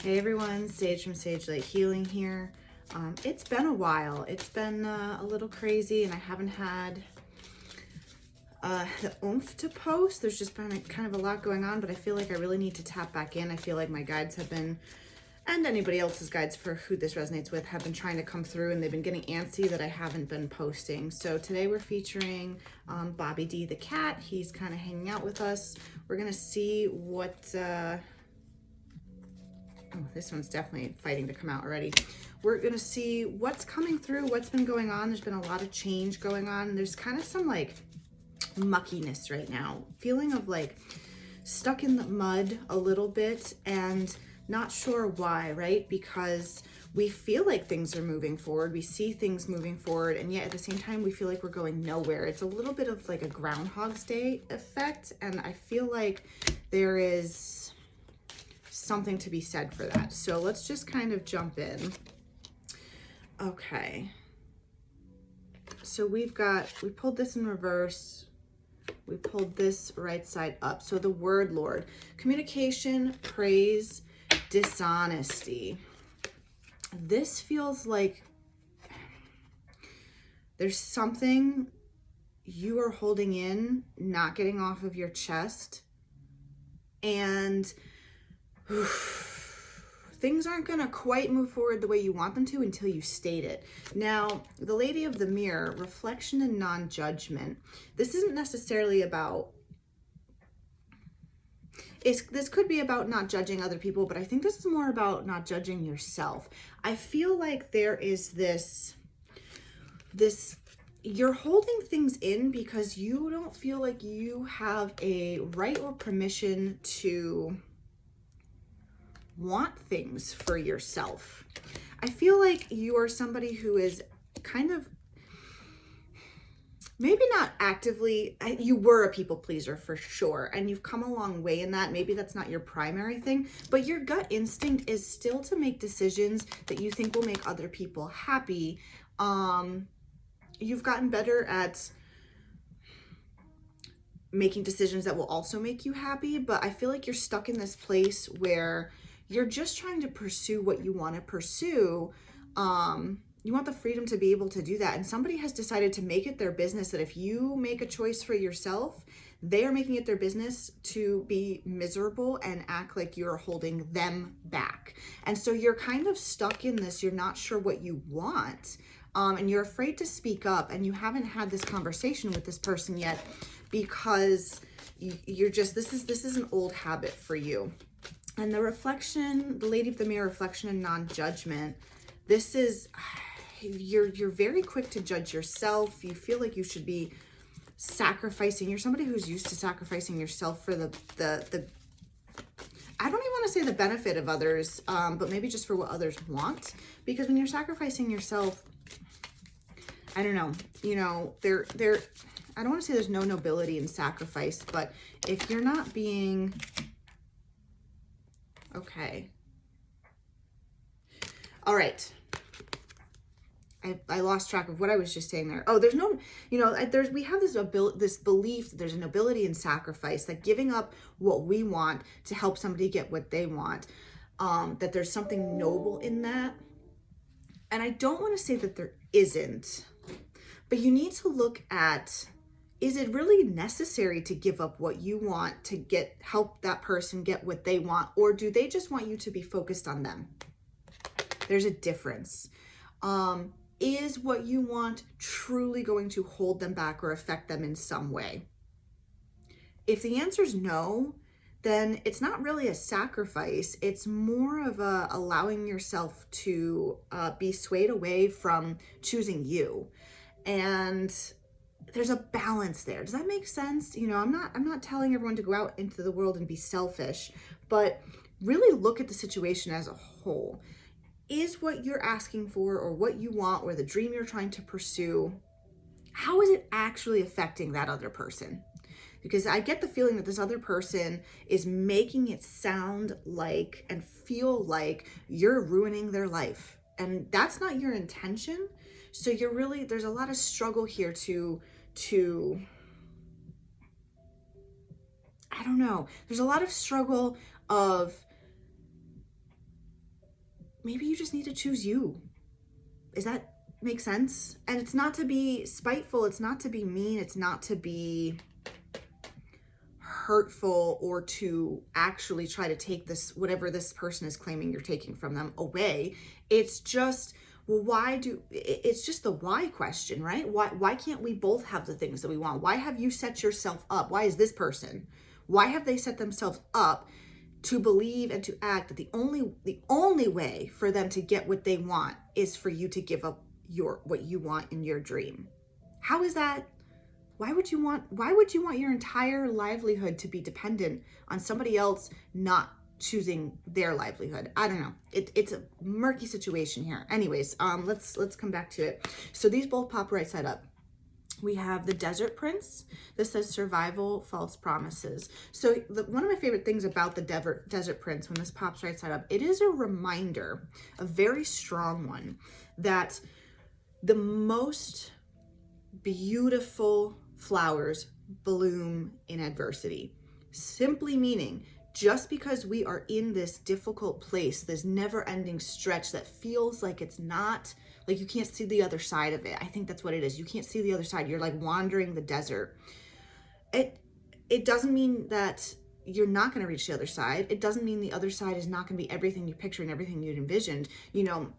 Hey everyone, Sage from Sage Light Healing here. It's been a while. It's been a little crazy and I haven't had the oomph to post. There's just been kind of a lot going on, but I feel like I really need to tap back in. I feel like my guides have been, and anybody else's guides for who this resonates with, have been trying to come through and they've been getting antsy that I haven't been posting. So today we're featuring Bobby D the cat. He's kind of hanging out with us. We're going to see what... Oh, this one's definitely fighting to come out already. We're going to see what's coming through, what's been going on. There's been a lot of change going on. There's kind of some like muckiness right now. Feeling of like stuck in the mud a little bit and not sure why, right? Because we feel like things are moving forward. We see things moving forward. And yet at the same time, we feel like we're going nowhere. It's a little bit of like a Groundhog's Day effect. And I feel like there is something to be said for that. So let's just kind of jump in. Okay. So we pulled this in reverse. We pulled this right side up. So the word Lord, communication, praise, dishonesty. This feels like there's something you are holding in, not getting off of your chest, and things aren't going to quite move forward the way you want them to until you state it. Now, the Lady of the Mirror, reflection and non-judgment. This isn't necessarily about, this could be about not judging other people, but I think this is more about not judging yourself. I feel like there is this, you're holding things in because you don't feel like you have a right or permission to want things for yourself. I feel like you are somebody who is kind of, maybe not actively, you were a people pleaser for sure, and you've come a long way in that. Maybe that's not your primary thing, but your gut instinct is still to make decisions that you think will make other people happy. You've gotten better at making decisions that will also make you happy, but I feel like you're stuck in this place where you're just trying to pursue what you want to pursue. You want the freedom to be able to do that. And somebody has decided to make it their business that if you make a choice for yourself, they are making it their business to be miserable and act like you're holding them back. And so you're kind of stuck in this. You're not sure what you want. And you're afraid to speak up, and you haven't had this conversation with this person yet because you're just, this is an old habit for you. And the reflection, the Lady of the Mirror, reflection and non-judgment, this is, you're very quick to judge yourself. You feel like you should be sacrificing. You're somebody who's used to sacrificing yourself for the I don't even want to say the benefit of others, but maybe just for what others want. Because when you're sacrificing yourself, I don't know, you know, I don't want to say there's no nobility in sacrifice, but if you're not being, okay. All right. I lost track of what I was just saying there. Oh, there's no, you know, we have this belief that there's a nobility in sacrifice, that giving up what we want to help somebody get what they want, that there's something noble in that. And I don't want to say that there isn't, but you need to look at, is it really necessary to give up what you want to help that person get what they want? Or do they just want you to be focused on them? There's a difference. Is what you want truly going to hold them back or affect them in some way? If the answer is no, then it's not really a sacrifice. It's more of allowing yourself to be swayed away from choosing you. And there's a balance there. Does that make sense? You know, I'm not telling everyone to go out into the world and be selfish, but really look at the situation as a whole. Is what you're asking for, or what you want, or the dream you're trying to pursue, how is it actually affecting that other person? Because I get the feeling that this other person is making it sound like and feel like you're ruining their life. And that's not your intention. So there's a lot of struggle here to I don't know. There's a lot of struggle of maybe you just need to choose you. Does that make sense? And it's not to be spiteful. It's not to be mean. It's not to be hurtful or to actually try to take this, whatever this person is claiming you're taking from them, away. It's just, well, it's just the why question, right? Why can't we both have the things that we want? Why have you set yourself up? Why is this person, why have they set themselves up to believe and to act that the only way for them to get what they want is for you to give up what you want in your dream? How is that? Why would you want your entire livelihood to be dependent on somebody else not choosing their livelihood? I don't know. It's a murky situation here. Anyways, let's come back to it. So these both pop right side up. We have the Desert Prince. This says survival, false promises. So one of my favorite things about the Desert Prince, when this pops right side up, it is a reminder, a very strong one, that the most beautiful flowers bloom in adversity. Simply meaning, just because we are in this difficult place, this never-ending stretch that feels like it's not, like you can't see the other side of it. I think that's what it is. You can't see the other side. You're like wandering the desert. It doesn't mean that you're not going to reach the other side. It doesn't mean the other side is not going to be everything you picture and everything you'd envisioned. You know,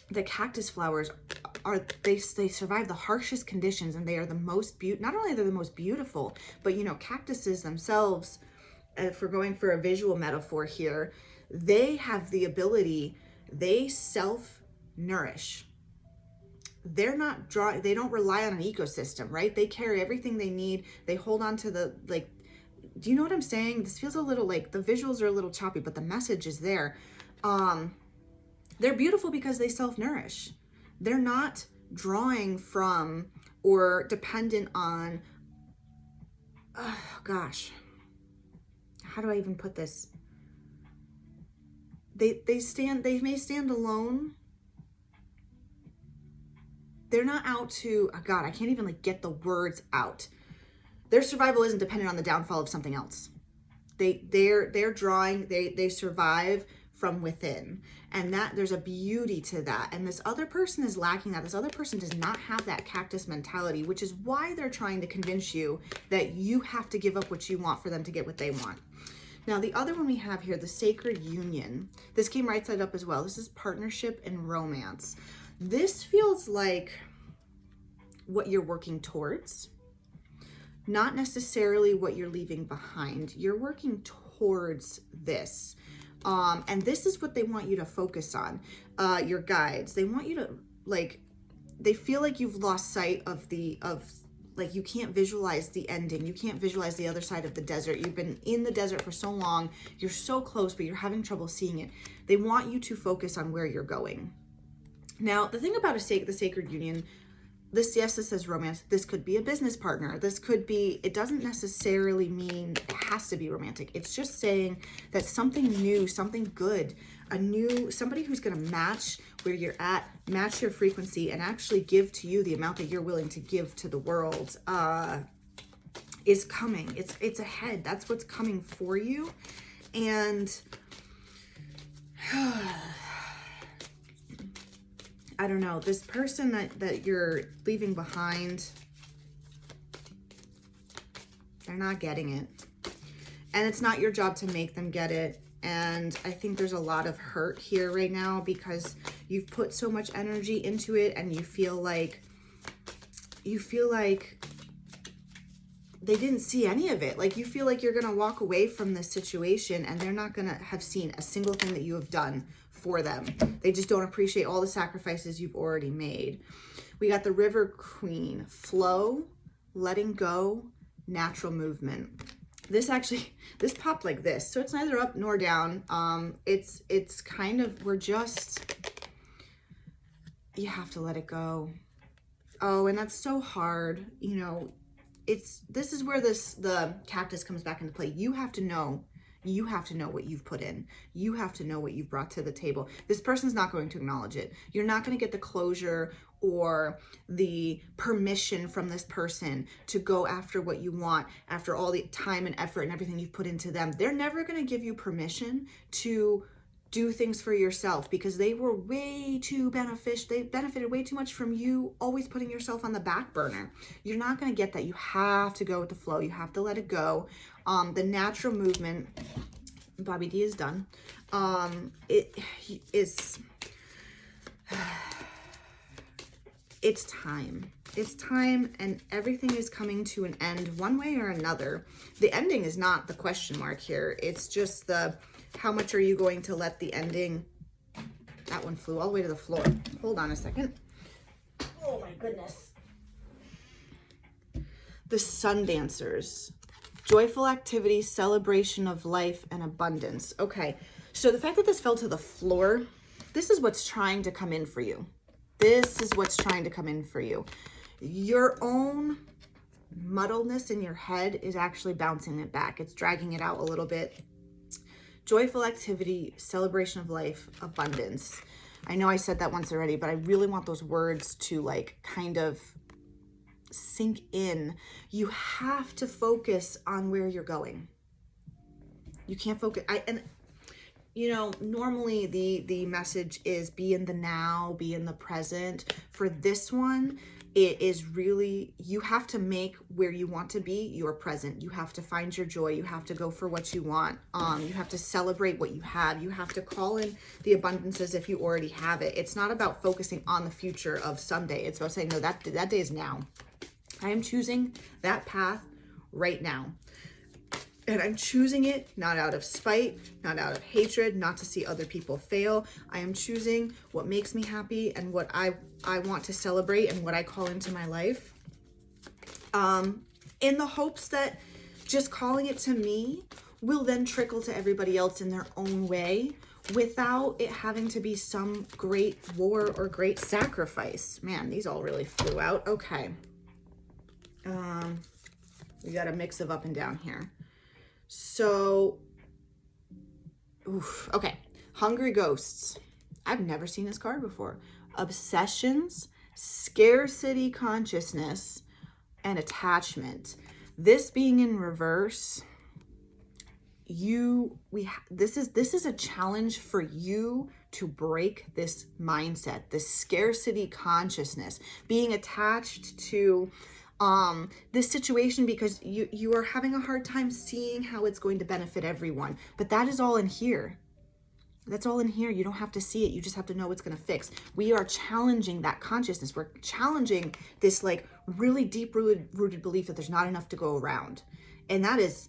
the cactus flowers they survive the harshest conditions, and they are the most not only they're the most beautiful, but you know, cactuses themselves, if we're going for a visual metaphor here, they have the ability, they self-nourish. They're not they don't rely on an ecosystem, right? They carry everything they need. They hold on to the, like, do you know what I'm saying? This feels a little like, the visuals are a little choppy, but the message is there. They're beautiful because they self-nourish. They're not drawing from or dependent on, oh gosh, how do I even put this? They may stand alone. They're not out to, oh God, I can't even like get the words out. Their survival isn't dependent on the downfall of something else. They're drawing, they survive from within, and that there's a beauty to that. And this other person is lacking that. This other person does not have that cactus mentality, which is why they're trying to convince you that you have to give up what you want for them to get what they want. Now, the other one we have here, the Sacred Union. This came right side up as well. This is partnership and romance. This feels like what you're working towards, not necessarily what you're leaving behind. You're working towards this. And this is what they want you to focus on. Your guides, they want you to, like, they feel like you've lost sight of like, you can't visualize the ending. You can't visualize the other side of the desert. You've been in the desert for so long. You're so close, but you're having trouble seeing it. They want you to focus on where you're going. Now, the thing about the Sacred Union, this says romance. This could be a business partner. This could be, it doesn't necessarily mean it has to be romantic. It's just saying that something new, something good, somebody who's going to match where you're at, match your frequency, and actually give to you the amount that you're willing to give to the world, is coming. It's ahead. That's what's coming for you. And I don't know, this person that you're leaving behind, they're not getting it. And it's not your job to make them get it. And I think there's a lot of hurt here right now because you've put so much energy into it, and you feel like they didn't see any of it. Like, you feel like you're gonna walk away from this situation and they're not gonna have seen a single thing that you have done for them. They just don't appreciate all the sacrifices you've already made. We got the River Queen, flow, letting go, natural movement. This popped like this. So it's neither up nor down. It's kind of, you have to let it go. Oh, and that's so hard. You know, this is where the cactus comes back into play. You have to know what you've put in. You have to know what you've brought to the table. This person's not going to acknowledge it. You're not going to get the closure or the permission from this person to go after what you want after all the time and effort and everything you've put into them. They're never going to give you permission to do things for yourself, because they were way too beneficial. They benefited way too much from you always putting yourself on the back burner. You're not going to get that. You have to go with the flow. You have to let it go. The natural movement, Bobby D is done. It is, it's time. It's time, and everything is coming to an end one way or another. The ending is not the question mark here. It's just the, how much are you going to let the ending, that one flew all the way to the floor. Hold on a second. Oh my goodness. The Sun Dancers. Joyful activity, celebration of life, and abundance. Okay, so the fact that this fell to the floor, this is what's trying to come in for you. This is what's trying to come in for you. Your own muddleness in your head is actually bouncing it back. It's dragging it out a little bit. Joyful activity, celebration of life, abundance. I know I said that once already, but I really want those words to like kind of sink in. You have to focus on where you're going. You can't focus. You know, normally the message is be in the now, be in the present. For this one, it is really, you have to make where you want to be your present. You have to find your joy. You have to go for what you want. You have to celebrate what you have. You have to call in the abundance as if you already have it. It's not about focusing on the future of someday. It's about saying, no, that day is now. I am choosing that path right now. And I'm choosing it not out of spite, not out of hatred, not to see other people fail. I am choosing what makes me happy and what I want to celebrate and what I call into my life. In the hopes that just calling it to me will then trickle to everybody else in their own way without it having to be some great war or great sacrifice. Man, these all really flew out. Okay. We got a mix of up and down here. So, okay. Hungry Ghosts. I've never seen this card before. Obsessions, scarcity consciousness, and attachment. This being in reverse, this is a challenge for you to break this mindset, this scarcity consciousness, being attached to this situation because you are having a hard time seeing how it's going to benefit everyone. But that is all in here. That's all in here. You don't have to see it. You just have to know what's going to fix. We are challenging that consciousness. We're challenging this like really deep rooted belief that there's not enough to go around. And that is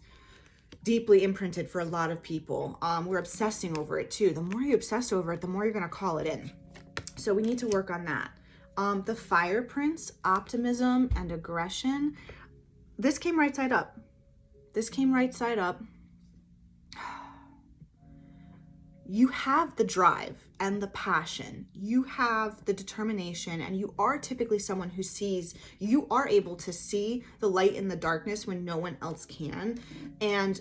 deeply imprinted for a lot of people. We're obsessing over it too. The more you obsess over it, the more you're going to call it in. So we need to work on that. The Fire Prince, optimism and aggression. This came right side up. This came right side up. You have the drive and the passion. You have the determination, and you are typically someone who sees, you are able to see the light in the darkness when no one else can. And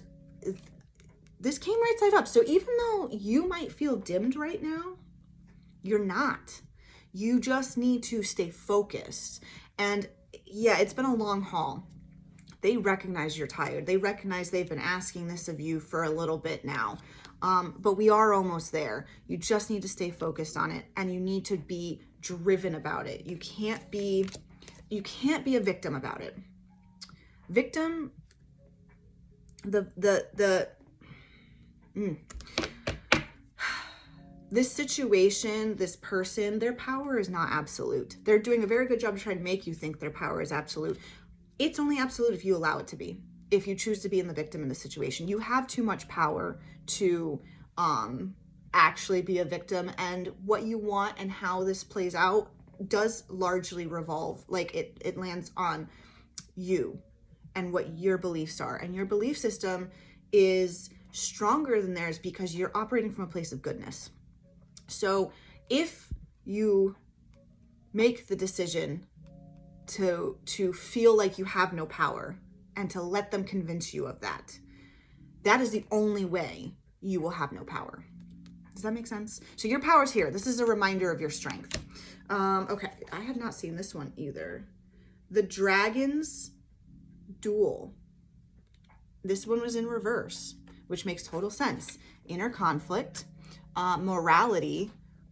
this came right side up. So even though you might feel dimmed right now, you're not. You just need to stay focused. And yeah, it's been a long haul. They recognize you're tired. They recognize they've been asking this of you for a little bit now. But we are almost there. You just need to stay focused on it, and you need to be driven about it. You can't be a victim about it. Victim, this situation, this person, their power is not absolute. They're doing a very good job to try to make you think their power is absolute. It's only absolute if you allow it to be. If you choose to be in the victim in the situation, you have too much power to actually be a victim. And what you want and how this plays out does largely revolve, like it lands on you and what your beliefs are. And your belief system is stronger than theirs because you're operating from a place of goodness. So if you make the decision to feel like you have no power and to let them convince you of that, that is the only way you will have no power. Does that make sense? So your power's here. This is a reminder of your strength. Okay, I had not seen this one either. The Dragon's Duel. This one was in reverse, which makes total sense. Inner conflict, morality,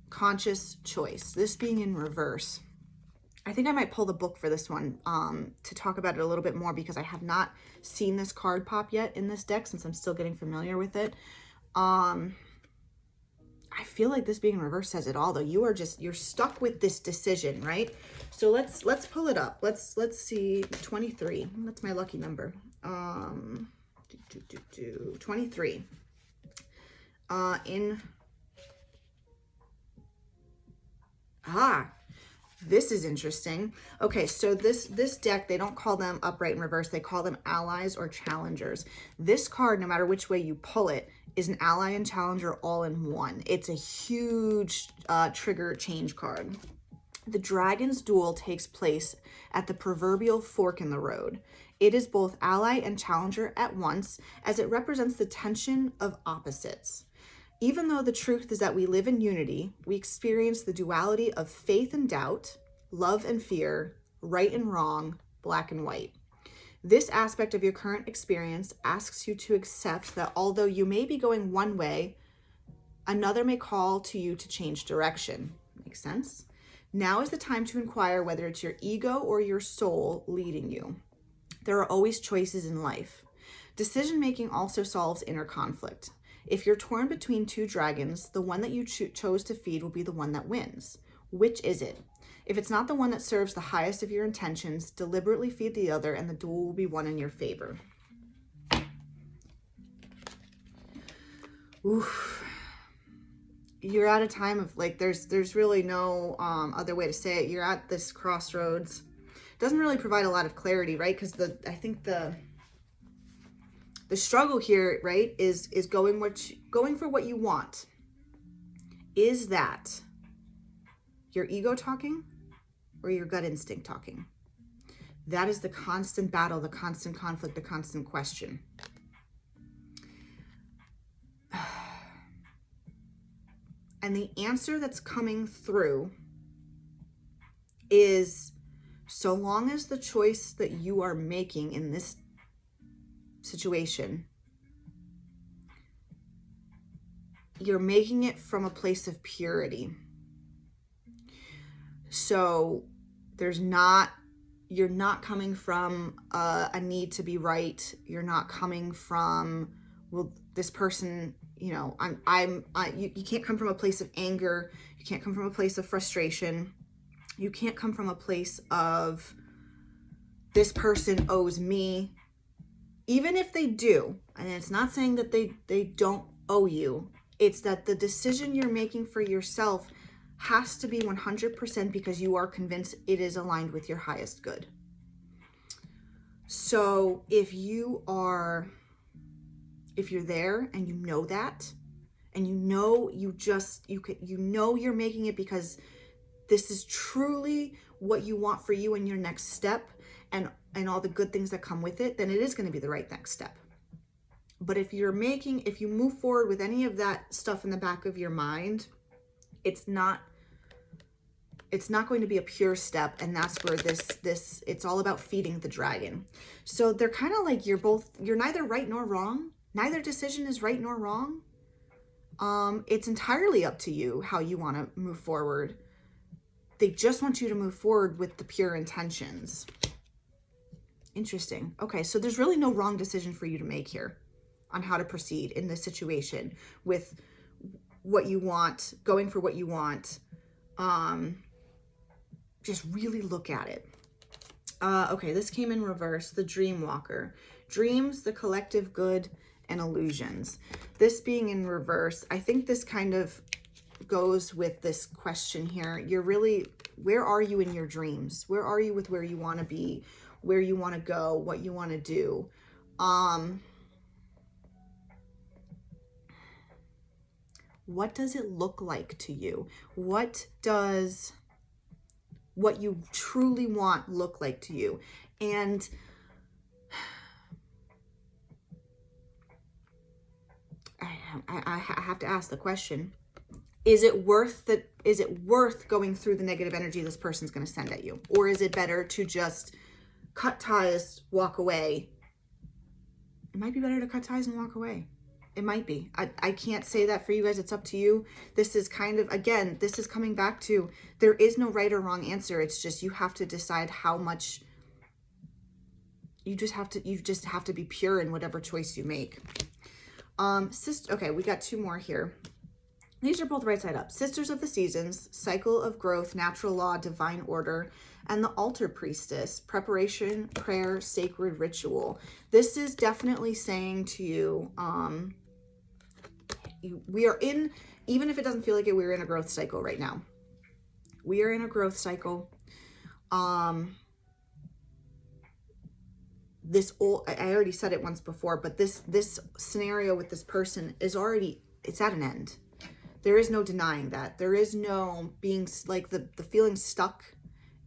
conscious choice. This being in reverse. I think I might pull the book for this one to talk about it a little bit more, because I have not seen this card pop yet in this deck since I'm still getting familiar with it. I feel like this being in reverse says it all, though. You're stuck with this decision, right? So let's pull it up. Let's see. 23. That's my lucky number. 23. This is interesting. Okay, so this deck, they don't call them upright and reverse. They call them allies or challengers. This card, no matter which way you pull it, is an ally and challenger all in one. It's a huge trigger change card. The Dragon's Duel takes place at the proverbial fork in the road. It is both ally and challenger at once, as it represents the tension of opposites. Even though the truth is that we live in unity, we experience the duality of faith and doubt, love and fear, right and wrong, black and white. This aspect of your current experience asks you to accept that although you may be going one way, another may call to you to change direction. Makes sense? Now is the time to inquire whether it's your ego or your soul leading you. There are always choices in life. Decision-making also solves inner conflict. If you're torn between two dragons, the one that you chose to feed will be the one that wins. Which is it? If it's not the one that serves the highest of your intentions, deliberately feed the other and the duel will be won in your favor. Oof. You're at a time of, like, there's really no other way to say it. You're at this crossroads. Doesn't really provide a lot of clarity, right? Because I think the struggle here, right, is going for what you want. Is that your ego talking or your gut instinct talking? That is the constant battle, the constant conflict, the constant question. And the answer that's coming through is, so long as the choice that you are making in this situation, you're making it from a place of purity. So you're not coming from a need to be right. You're not coming from, well, this person, you know, you can't come from a place of anger. You can't come from a place of frustration. You can't come from a place of, this person owes me. Even if they do, and it's not saying that they don't owe you, it's that the decision you're making for yourself has to be 100% because you are convinced it is aligned with your highest good. So if you're there and you know that, and you know you're making it because this is truly what you want for you in your next step, and all the good things that come with it, then it is going to be the right next step. But if you move forward with any of that stuff in the back of your mind, it's not going to be a pure step. And that's where it's all about feeding the dragon. So they're kind of like, you're neither right nor wrong. Neither decision is right nor wrong. It's entirely up to you how you want to move forward. They just want you to move forward with the pure intentions. Interesting. Okay, so there's really no wrong decision for you to make here on how to proceed in this situation with what you want, going for what you want. Just really look at it. Okay, this came in reverse, the Dream Walker. Dreams, the collective good, and illusions. This being in reverse, I think this kind of goes with this question here. Where are you in your dreams? Where are you with where you want to be, where you want to go, what you want to do? What does it look like to you? What does what you truly want look like to you? And I have to ask the question, is it worth going through the negative energy this person's going to send at you? Or is it better to just cut ties, walk away? It might be better to cut ties and walk away. It might be. I can't say that for you guys. It's up to you. This is kind of, again, this is coming back to, there is no right or wrong answer. It's just, you have to decide how much, you just have to be pure in whatever choice you make. Okay, we got 2 more here. These are both right side up. Sisters of the Seasons, Cycle of Growth, Natural Law, Divine Order, and the Altar Priestess, Preparation, Prayer, Sacred Ritual. This is definitely saying to you, we are in, even if it doesn't feel like it, we're in a growth cycle right now. We are in a growth cycle. I already said it once before, but this scenario with this person is already, it's at an end. There is no denying that. There is no being like, the feeling stuck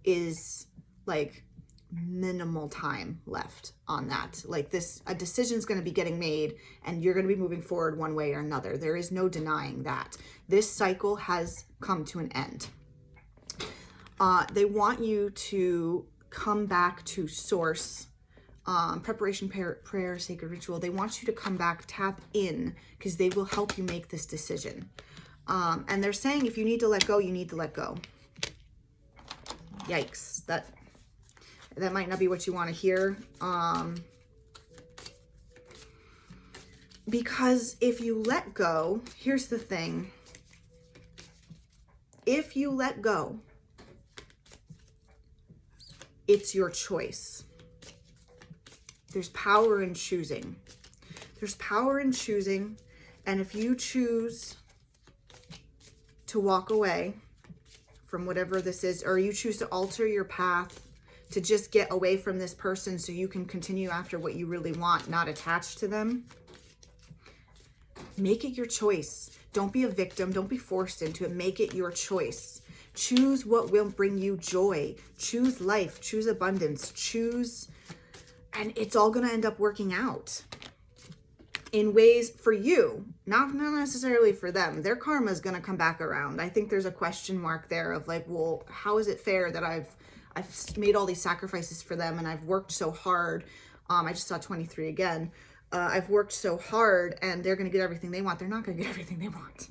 is like minimal time left on that. Like a decision's going to be getting made and you're going to be moving forward one way or another. There is no denying that. This cycle has come to an end. They want you to come back to source, preparation, prayer, sacred ritual. They want you to come back, tap in, because they will help you make this decision. And they're saying if you need to let go, you need to let go. Yikes. That might not be what you want to hear. Because if you let go, here's the thing. If you let go, it's your choice. There's power in choosing. There's power in choosing. And if you choose to walk away from whatever this is, or you choose to alter your path to just get away from this person so you can continue after what you really want, not attached to them, make it your choice. Don't be a victim. Don't be forced into it. Make it your choice. Choose what will bring you joy. Choose life. Choose abundance. Choose, and it's all going to end up working out in ways for you, not necessarily for them. Their karma is going to come back around. I think there's a question mark there of like, well, how is it fair that I've made all these sacrifices for them and I've worked so hard. I just saw 23 again. I've worked so hard and they're going to get everything they want. They're not going to get everything they want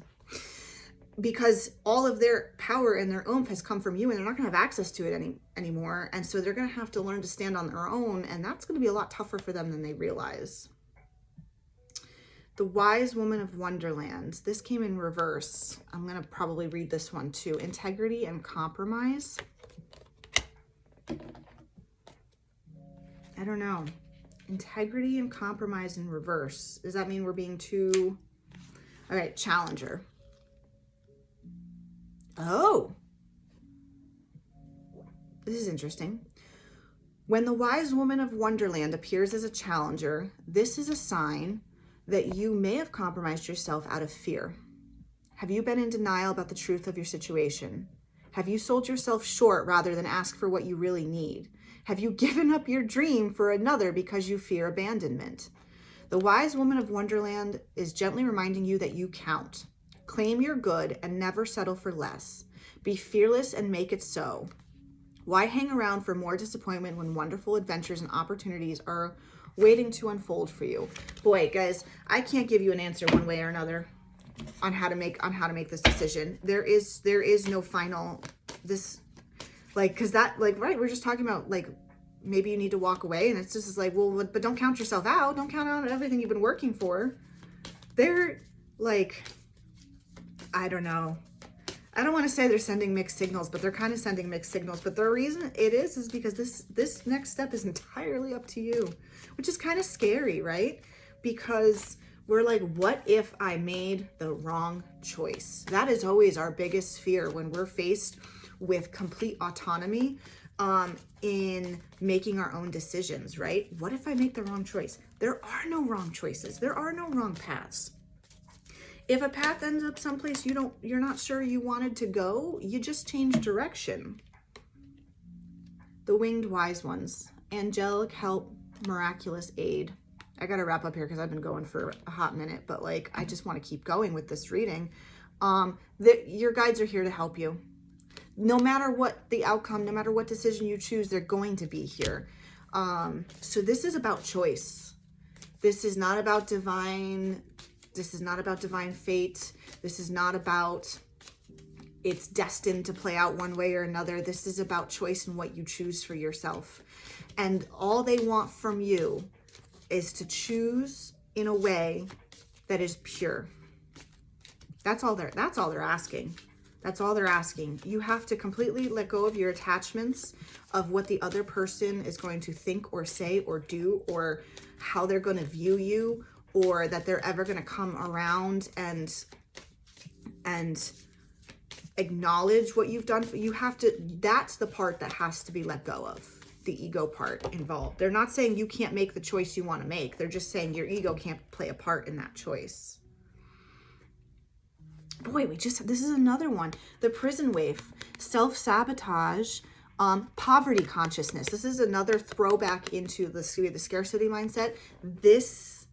because all of their power and their oomph has come from you and they're not going to have access to it anymore. And so they're going to have to learn to stand on their own. And that's going to be a lot tougher for them than they realize. The Wise Woman of Wonderland. This came in reverse. I'm going to probably read this one too. Integrity and compromise. I don't know. Integrity and compromise in reverse. Does that mean we're being too... All right, Challenger. Oh. This is interesting. When the Wise Woman of Wonderland appears as a challenger, this is a sign that you may have compromised yourself out of fear. Have you been in denial about the truth of your situation? Have you sold yourself short rather than ask for what you really need? Have you given up your dream for another because you fear abandonment? The Wise Woman of Wonderland is gently reminding you that you count. Claim your good and never settle for less. Be fearless and make it so. Why hang around for more disappointment when wonderful adventures and opportunities are waiting to unfold for you? Boy, guys, I can't give you an answer one way or another on how to make this decision. There is no final because that, like, right, we're just talking about, like, maybe you need to walk away, and it's just like, well, but don't count yourself out. Don't count out everything you've been working for. They're like, I don't know. I don't want to say they're sending mixed signals, but they're kind of sending mixed signals. But the reason it is because this next step is entirely up to you, which is kind of scary, right? Because we're like, what if I made the wrong choice? That is always our biggest fear when we're faced with complete autonomy in making our own decisions, right? What if I make the wrong choice? There are no wrong choices. There are no wrong paths. If a path ends up someplace you're not sure you wanted to go, you just change direction. The Winged Wise Ones. Angelic help, miraculous aid. I got to wrap up here because I've been going for a hot minute, but like, I just want to keep going with this reading. Your guides are here to help you. No matter what the outcome, no matter what decision you choose, they're going to be here. So this is about choice. This is not about divine This is not about divine fate. This is not about it's destined to play out one way or another. This is about choice and what you choose for yourself. And all they want from you is to choose in a way that is pure. That's all they're asking. That's all they're asking. You have to completely let go of your attachments of what the other person is going to think or say or do, or how they're going to view you, or that they're ever going to come around and acknowledge what you've done. You have to, that's the part that has to be let go of, the ego part involved. They're not saying you can't make the choice you want to make. They're just saying your ego can't play a part in that choice. Boy, this is another one. The prison wave, self-sabotage, poverty consciousness. This is another throwback into the scarcity mindset. This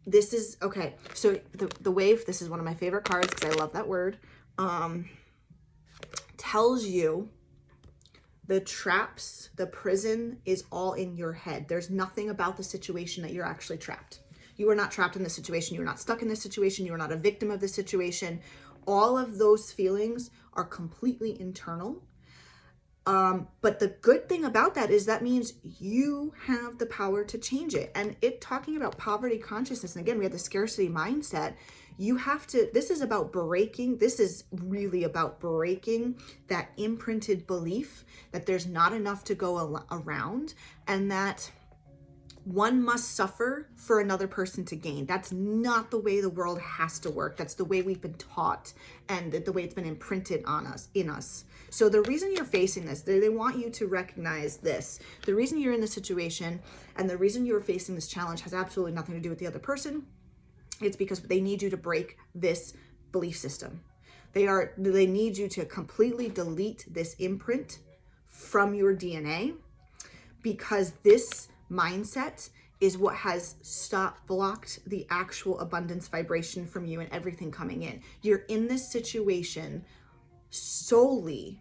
is, okay, so the wave, this is one of my favorite cards because I love that word, tells you the traps, the prison is all in your head. There's nothing about the situation that you're actually trapped. You are not trapped in this situation. You are not stuck in this situation. You are not a victim of this situation. All of those feelings are completely internal. But the good thing about that is that means you have the power to change it. And talking about poverty consciousness, and again, we have the scarcity mindset. You have to, this is about breaking, this is really about breaking that imprinted belief that there's not enough to go around, and that one must suffer for another person to gain. That's not the way the world has to work. That's the way we've been taught, and the way it's been imprinted on us, in us. So the reason you're facing this, they want you to recognize this. The reason you're in this situation and the reason you're facing this challenge has absolutely nothing to do with the other person. It's because they need you to break this belief system. They need you to completely delete this imprint from your DNA, because this mindset is what has blocked the actual abundance vibration from you and everything coming in. You're in this situation solely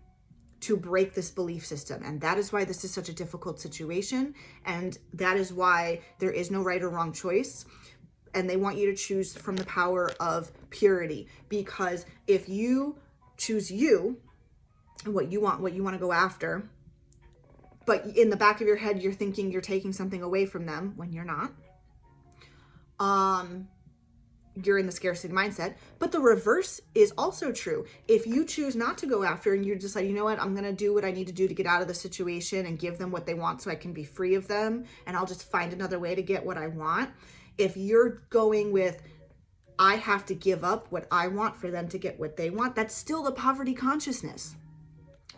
to break this belief system. And that is why this is such a difficult situation. And that is why there is no right or wrong choice. And they want you to choose from the power of purity, because if you choose you and what you want to go after, but in the back of your head, you're thinking you're taking something away from them when you're not. You're in the scarcity mindset. But the reverse is also true. If you choose not to go after and you decide, you know what, I'm going to do what I need to do to get out of the situation and give them what they want so I can be free of them, and I'll just find another way to get what I want. If you're going with, I have to give up what I want for them to get what they want, that's still the poverty consciousness.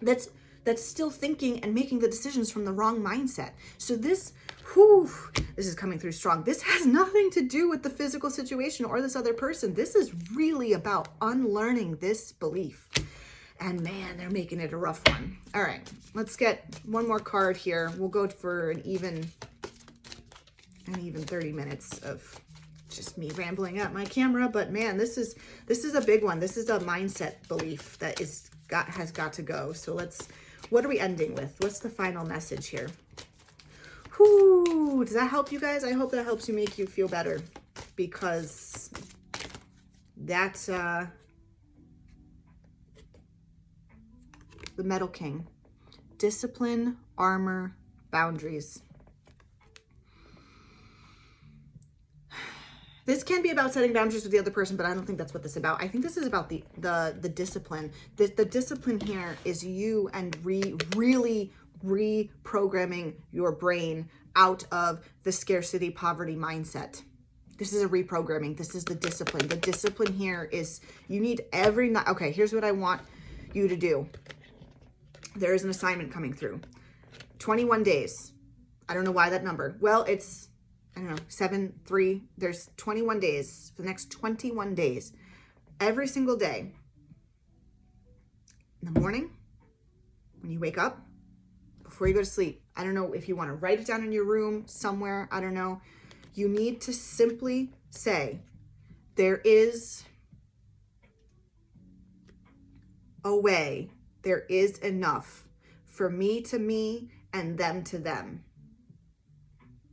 That's still thinking and making the decisions from the wrong mindset. So this is coming through strong. This has nothing to do with the physical situation or this other person. This is really about unlearning this belief. And man, they're making it a rough one. All right, let's get one more card here. We'll go for an even 30 minutes of just me rambling at my camera. But man, this is a big one. This is a mindset belief that has got to go. So what are we ending with? What's the final message here? Does that help you guys? I hope that helps you, make you feel better, because that's the Metal King. Discipline, armor, boundaries. This can be about setting boundaries with the other person, but I don't think that's what this is about. I think this is about the discipline. The discipline here is you and really reprogramming your brain out of the scarcity poverty mindset. This is a reprogramming. This is the discipline. The discipline here is you need every night. Okay, here's what I want you to do. There is an assignment coming through. 21 days. I don't know why that number. Well, it's, I don't know, 7-3. There's 21 days. For the next 21 days. Every single day. In the morning, when you wake up, before you go to sleep. I don't know if you want to write it down in your room somewhere. I don't know. You need to simply say, there is a way, there is enough for me to me and them to them.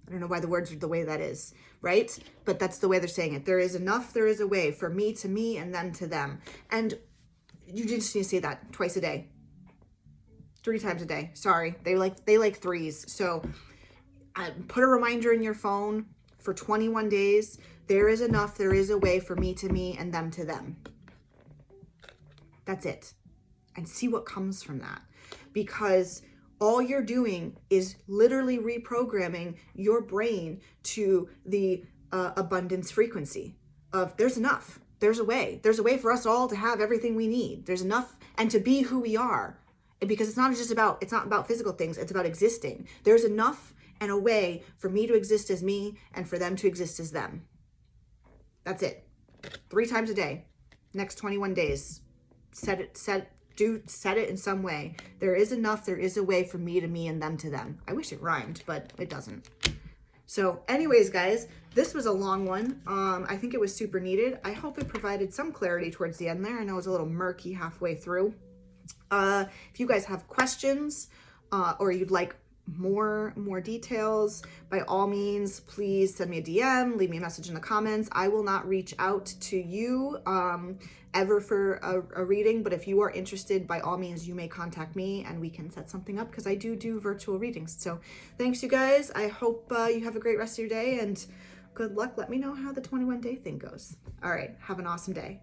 I don't know why the words are the way that is. right? But that's the way they're saying it. There is enough, there is a way for me to me and them to them. And you just need to say that twice a day, 3 times a day. Sorry, they like threes. So put a reminder in your phone for 21 days. There is enough, there is a way for me to me and them to them. That's it. And see what comes from that. Because all you're doing is literally reprogramming your brain to the abundance frequency of there's enough. There's a way. There's a way for us all to have everything we need. There's enough and to be who we are. Because it's not about physical things. It's about existing. There's enough and a way for me to exist as me and for them to exist as them. That's it. 3 times a day. Next 21 days. Set it in some way. There is enough, there is a way for me to me and them to them. I wish it rhymed, but it doesn't. So anyways, guys, this was a long one. I think it was super needed. I hope it provided some clarity towards the end there. I know it was a little murky halfway through. If you guys have questions or you'd like more details, by all means, please send me a DM, leave me a message in the comments. I will not reach out to you ever for a reading, but if you are interested, by all means, you may contact me and we can set something up, because I do virtual readings. So thanks, you guys. I hope you have a great rest of your day, and good luck. Let me know how the 21-day thing goes. All right, have an awesome day.